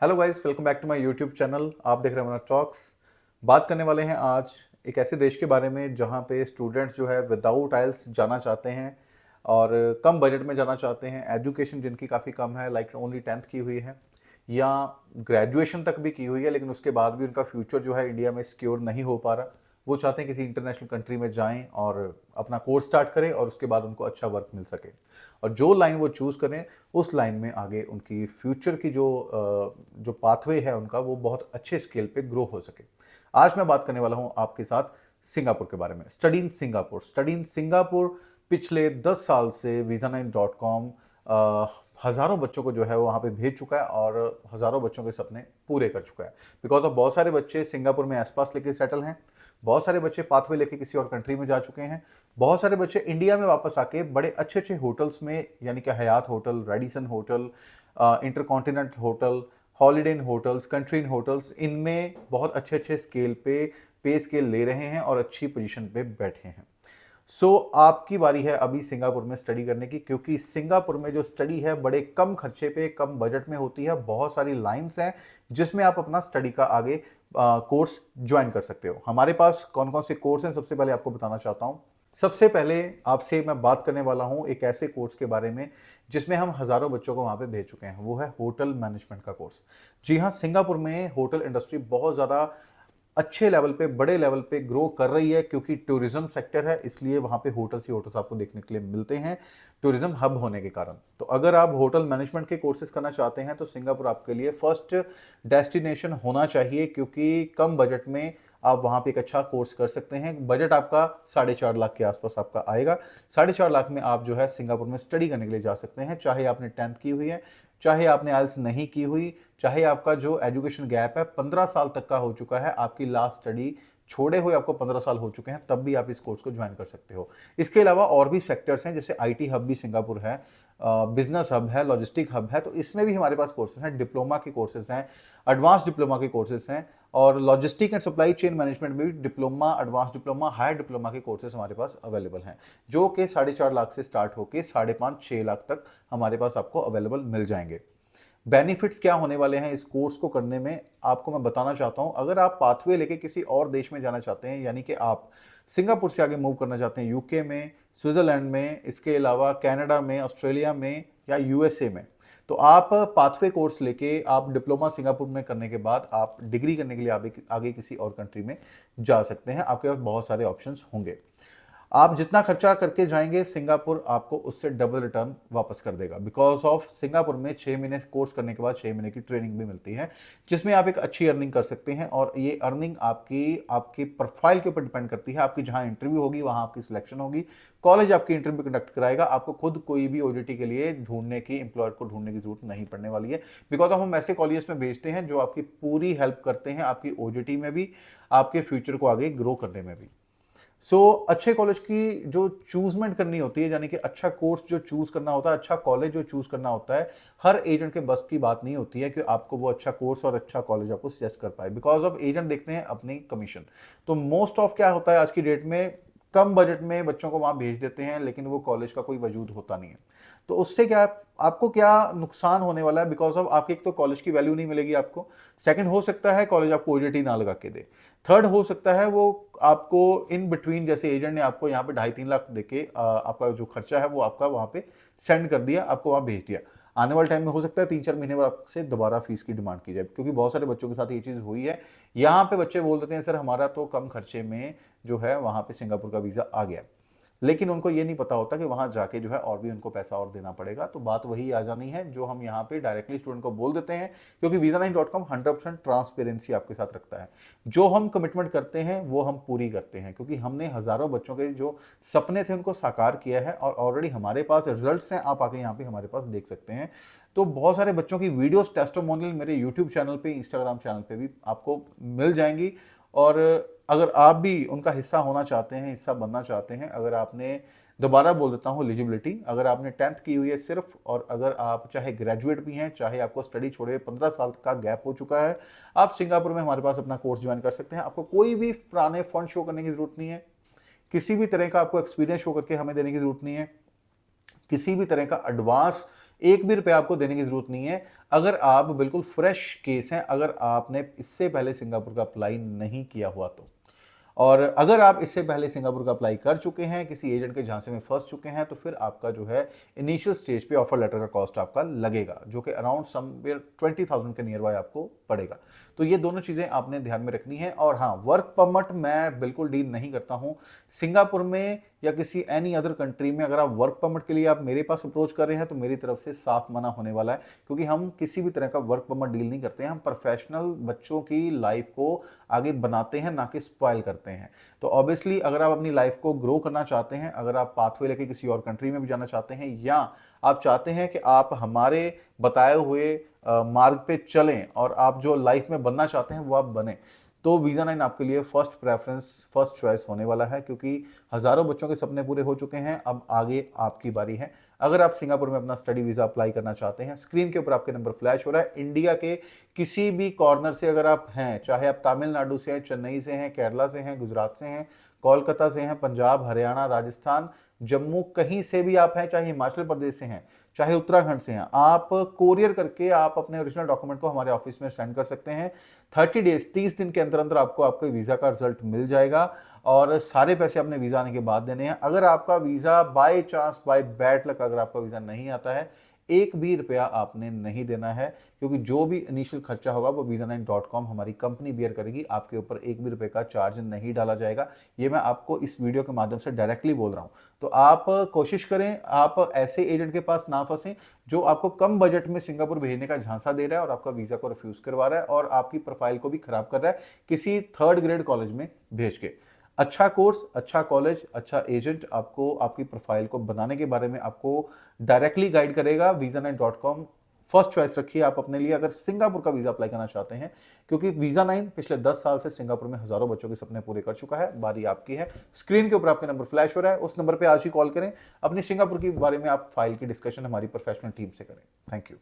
Hello guys, welcome back to my YouTube channel. आप देख रहे हैं मनोज टॉक्स। बात करने वाले हैं आज एक ऐसे देश के बारे में जहां पे स्टूडेंट्स जो है विदाउट आइल्स जाना चाहते हैं और कम बजट में जाना चाहते हैं। एजुकेशन जिनकी काफ़ी कम है, लाइक ओनली 10th की हुई है या ग्रेजुएशन तक भी की हुई है, लेकिन उसके बाद भी उनका फ्यूचर जो है इंडिया में सिक्योर नहीं हो पा रहा। वो चाहते हैं किसी इंटरनेशनल कंट्री में जाएं और अपना कोर्स स्टार्ट करें और उसके बाद उनको अच्छा वर्क मिल सके, और जो लाइन वो चूज़ करें उस लाइन में आगे उनकी फ्यूचर की जो पाथवे है उनका, वो बहुत अच्छे स्केल पे ग्रो हो सके। आज मैं बात करने वाला हूं आपके साथ सिंगापुर के बारे में। स्टडी इन सिंगापुर पिछले 10 साल से visa9.com हज़ारों बच्चों को जो है वो वहाँ पे भेज चुका है और हज़ारों बच्चों के सपने पूरे कर चुका है। बिकॉज ऑफ बहुत सारे बच्चे सिंगापुर में आसपास लेके सेटल हैं, बहुत सारे बच्चे पाथवे लेके किसी और कंट्री में जा चुके हैं, बहुत सारे बच्चे इंडिया में वापस आके बड़े अच्छे अच्छे होटल्स में, यानी कि Hyatt hotel, Radisson hotel, intercontinental hotel, holiday in hotels, country in hotels, इनमें बहुत अच्छे अच्छे स्केल पे स्केल ले रहे हैं और अच्छी पोजीशन पे बैठे हैं। आपकी बारी है अभी सिंगापुर में स्टडी करने की, क्योंकि सिंगापुर में जो स्टडी है बड़े कम खर्चे पे कम बजट में होती है। बहुत सारी लाइंस हैं जिसमें आप अपना स्टडी का आगे कोर्स ज्वाइन कर सकते हो। हमारे पास कौन कौन से कोर्स हैं, सबसे पहले आपको बताना चाहता हूं। सबसे पहले आपसे मैं बात करने वाला हूं एक ऐसे कोर्स के बारे में जिसमें हम हजारों बच्चों को वहां पे भेज चुके हैं। वो है होटल मैनेजमेंट का कोर्स। जी हाँ, सिंगापुर में होटल इंडस्ट्री बहुत ज़्यादा अच्छे लेवल पे, बड़े लेवल पे ग्रो कर रही है, क्योंकि टूरिज्म सेक्टर है, इसलिए वहां पे होटल्स ही होटल्स आपको देखने के लिए मिलते हैं, टूरिज्म हब होने के कारण। तो अगर आप होटल मैनेजमेंट के कोर्सेज करना चाहते हैं तो सिंगापुर आपके लिए फर्स्ट डेस्टिनेशन होना चाहिए, क्योंकि कम बजट में आप वहां पे एक अच्छा कोर्स कर सकते हैं। बजट आपका 4.5 लाख के आसपास आपका आएगा। 4.5 लाख में आप जो है सिंगापुर में स्टडी करने के लिए जा सकते हैं, चाहे आपने 10th की हुई है, चाहे आपने आइल्स नहीं की हुई, चाहे आपका जो एजुकेशन गैप है 15 साल तक का हो चुका है, आपकी लास्ट स्टडी छोड़े हुए आपको 15 साल हो चुके हैं, तब भी आप इस कोर्स को ज्वाइन कर सकते हो। इसके अलावा और भी सेक्टर्स हैं, जैसे आईटी हब भी सिंगापुर है, बिजनेस हब है, लॉजिस्टिक हब है, तो इसमें भी हमारे पास कोर्सेज हैं। डिप्लोमा के कोर्सेज हैं, एडवांस डिप्लोमा के कोर्सेज हैं, और logistic and supply chain management में भी diploma, advance diploma, higher diploma के कोर्सेज हमारे पास अवेलेबल हैं, जो कि 4.5 लाख से स्टार्ट होकर 5.5-6 लाख तक हमारे पास आपको अवेलेबल मिल जाएंगे। बेनिफिट्स क्या होने वाले हैं इस कोर्स को करने में, आपको मैं बताना चाहता हूं। अगर आप पाथवे लेके किसी और देश में जाना चाहते हैं, यानी कि आप सिंगापुर से आगे मूव करना चाहते हैं यूके में, स्विट्जरलैंड में, इसके अलावा कनाडा में, ऑस्ट्रेलिया में या यूएसए में, तो आप पाथवे कोर्स लेके आप डिप्लोमा सिंगापुर में करने के बाद आप डिग्री करने के लिए आगे किसी और कंट्री में जा सकते हैं। आपके पास बहुत सारे ऑप्शंस होंगे। आप जितना खर्चा करके जाएंगे सिंगापुर आपको उससे डबल रिटर्न वापस कर देगा। बिकॉज ऑफ सिंगापुर में 6 महीने कोर्स करने के बाद 6 महीने की ट्रेनिंग भी मिलती है, जिसमें आप एक अच्छी अर्निंग कर सकते हैं, और ये अर्निंग आपकी प्रोफाइल के ऊपर डिपेंड करती है। आपकी जहां इंटरव्यू होगी वहां आपकी सिलेक्शन होगी, कॉलेज आपकी इंटरव्यू कंडक्ट कराएगा, आपको खुद कोई भी ओडीटी के लिए ढूंढने की, एम्प्लॉयर को ढूंढने की जरूरत नहीं पड़ने वाली है। बिकॉज ऑफ हम ऐसे कॉलेजेस में भेजते हैं जो आपकी पूरी हेल्प करते हैं, आपकी ओडीटी में भी, आपके फ्यूचर को आगे ग्रो करने में भी। अच्छे कॉलेज की जो चूजमेंट करनी होती है, यानी कि अच्छा कोर्स जो चूज करना होता है, अच्छा कॉलेज जो चूज करना होता है, हर एजेंट के बस की बात नहीं होती है कि आपको वो अच्छा कोर्स और अच्छा कॉलेज आपको सजेस्ट कर पाए। बिकॉज ऑफ एजेंट देखते हैं अपनी कमीशन। तो मोस्ट ऑफ क्या होता है आज की डेट में, कम बजट में बच्चों को वहां भेज देते हैं, लेकिन वो कॉलेज का कोई वजूद होता नहीं है। तो उससे क्या, आपको क्या नुकसान होने वाला है? बिकॉज ऑफ आपकी एक तो कॉलेज की वैल्यू नहीं मिलेगी आपको, सेकंड हो सकता है कॉलेज आपको ओडीटी ना लगा के दे, थर्ड हो सकता है वो आपको इन बिटवीन, जैसे एजेंट ने आपको यहाँ पे 2.5-3 लाख देके आपका जो खर्चा है वो आपका वहां पे सेंड कर दिया, आपको वहां भेज दिया। आने वाले टाइम में हो सकता है 3-4 महीने बाद आपसे दोबारा फीस की डिमांड की जाए, क्योंकि बहुत सारे बच्चों के साथ ये चीज हुई है। यहाँ पे बच्चे बोल देते हैं सर हमारा तो कम खर्चे में जो है वहां पे सिंगापुर का वीजा आ गया, लेकिन उनको ये नहीं पता होता कि वहां जाके जो है और भी उनको पैसा और देना पड़ेगा। तो बात वही आ जानी है जो हम यहाँ पे डायरेक्टली स्टूडेंट को बोल देते हैं, क्योंकि visa9.com 100% ट्रांसपेरेंसी आपके साथ रखता है। जो हम कमिटमेंट करते हैं वो हम पूरी करते हैं, क्योंकि हमने हजारों बच्चों के जो सपने थे उनको साकार किया है, और ऑलरेडी हमारे पास रिजल्ट्स हैं। आप आके यहाँ पे हमारे पास देख सकते हैं। तो बहुत सारे बच्चों की वीडियोस, टेस्टिमोनियल मेरे यूट्यूब चैनल पे, इंस्टाग्राम चैनल पे भी आपको मिल जाएंगी। और अगर आप भी उनका हिस्सा होना चाहते हैं, हिस्सा बनना चाहते हैं, अगर आपने, दोबारा बोल देता हूं एलिजिबिलिटी, अगर आपने 10th की हुई है सिर्फ, और अगर आप चाहे ग्रेजुएट भी हैं, चाहे आपको स्टडी छोड़े 15 साल का गैप हो चुका है, आप सिंगापुर में हमारे पास अपना कोर्स ज्वाइन कर सकते हैं। आपको कोई भी पुराने फंड शो करने की जरूरत नहीं है, किसी भी तरह का आपको एक्सपीरियंस शो करके हमें देने की जरूरत नहीं है, किसी भी तरह का एडवांस एक भी रुपया आपको देने की जरूरत नहीं है। अगर आप बिल्कुल फ्रेश केस हैं, अगर आपने इससे पहले सिंगापुर का अप्लाई नहीं किया हुआ तो। और अगर आप इससे पहले सिंगापुर का अप्लाई कर चुके हैं, किसी एजेंट के झांसे में फंस चुके हैं, तो फिर आपका जो है इनिशियल स्टेज पे ऑफर लेटर का कॉस्ट आपका लगेगा, जो कि अराउंड समवेयर 20,000 के नियर बाय आपको पड़ेगा। तो ये दोनों चीजें आपने ध्यान में रखनी है। और हाँ, वर्क परमिट मैं बिल्कुल डील नहीं करता हूं सिंगापुर में या किसी एनी अदर कंट्री में। अगर आप वर्क परमिट के लिए आप मेरे पास अप्रोच कर रहे हैं तो मेरी तरफ से साफ मना होने वाला है, क्योंकि हम किसी भी तरह का वर्क परमिट डील नहीं करते हैं। हम प्रोफेशनल बच्चों की लाइफ को आगे बनाते हैं, ना कि स्पॉइल करते हैं। तो ऑब्वियसली अगर आप अपनी लाइफ को ग्रो करना चाहते हैं, अगर आप पाथवे लेके किसी और कंट्री में भी जाना चाहते हैं, या आप चाहते हैं कि आप हमारे बताए हुए मार्ग पे चलें और आप जो लाइफ में बनना चाहते हैं वो आप बने, तो वीज़ा 9 आपके लिए फर्स्ट प्रेफरेंस, फर्स्ट चॉइस होने वाला है, क्योंकि हज़ारों बच्चों के सपने पूरे हो चुके हैं। अब आगे आपकी बारी है। अगर आप सिंगापुर में अपना स्टडी वीज़ा अप्लाई करना चाहते हैं, स्क्रीन के ऊपर आपके नंबर फ्लैश हो रहा है। इंडिया के किसी भी कॉर्नर से अगर आप हैं, चाहे आप तमिलनाडु से हैं, चेन्नई से हैं, केरला से हैं, गुजरात से हैं, कोलकाता से हैं, पंजाब, हरियाणा, राजस्थान, जम्मू, कहीं से भी आप हैं, चाहे हिमाचल प्रदेश से हैं, चाहे उत्तराखंड से हैं, आप कोरियर करके आप अपने ओरिजिनल डॉक्यूमेंट को हमारे ऑफिस में सेंड कर सकते हैं। 30 डेज, 30 दिन के अंदर अंदर आपको आपके वीज़ा का रिजल्ट मिल जाएगा और सारे पैसे अपने वीज़ा आने के बाद देने हैं। अगर आपका visa by chance, by bad luck, अगर आपका वीज़ा नहीं आता है, एक भी रुपया आपने नहीं देना है, क्योंकि जो भी इनिशियल खर्चा होगा वो visa9.com हमारी कंपनी बियर करेगी। आपके ऊपर एक भी रुपए का चार्ज नहीं डाला जाएगा। ये मैं आपको इस वीडियो के माध्यम से डायरेक्टली बोल रहा हूं। तो आप कोशिश करें, आप ऐसे एजेंट के पास ना फंसें जो आपको कम बजट में सिंगापुर भेजने का झांसा दे रहा है और आपका वीजा को रिफ्यूज करवा रहा है और आपकी प्रोफाइल को भी खराब कर रहा है किसी 3rd ग्रेड कॉलेज में भेज के। अच्छा कोर्स, अच्छा कॉलेज, अच्छा एजेंट आपको आपकी प्रोफाइल को बनाने के बारे में आपको डायरेक्टली गाइड करेगा। visa9.com फर्स्ट चॉइस रखिए आप अपने लिए, अगर सिंगापुर का वीजा अप्लाई करना चाहते हैं, क्योंकि visa9 पिछले 10 साल से सिंगापुर में हजारों बच्चों के सपने पूरे कर चुका है। बारी आपकी है। स्क्रीन के ऊपर आपके नंबर फ्लैश हो रहा है, उस नंबर पे आज ही कॉल करें। अपनी सिंगापुर के बारे में आप फाइल की डिस्कशन हमारी प्रोफेशनल टीम से करें। Thank you.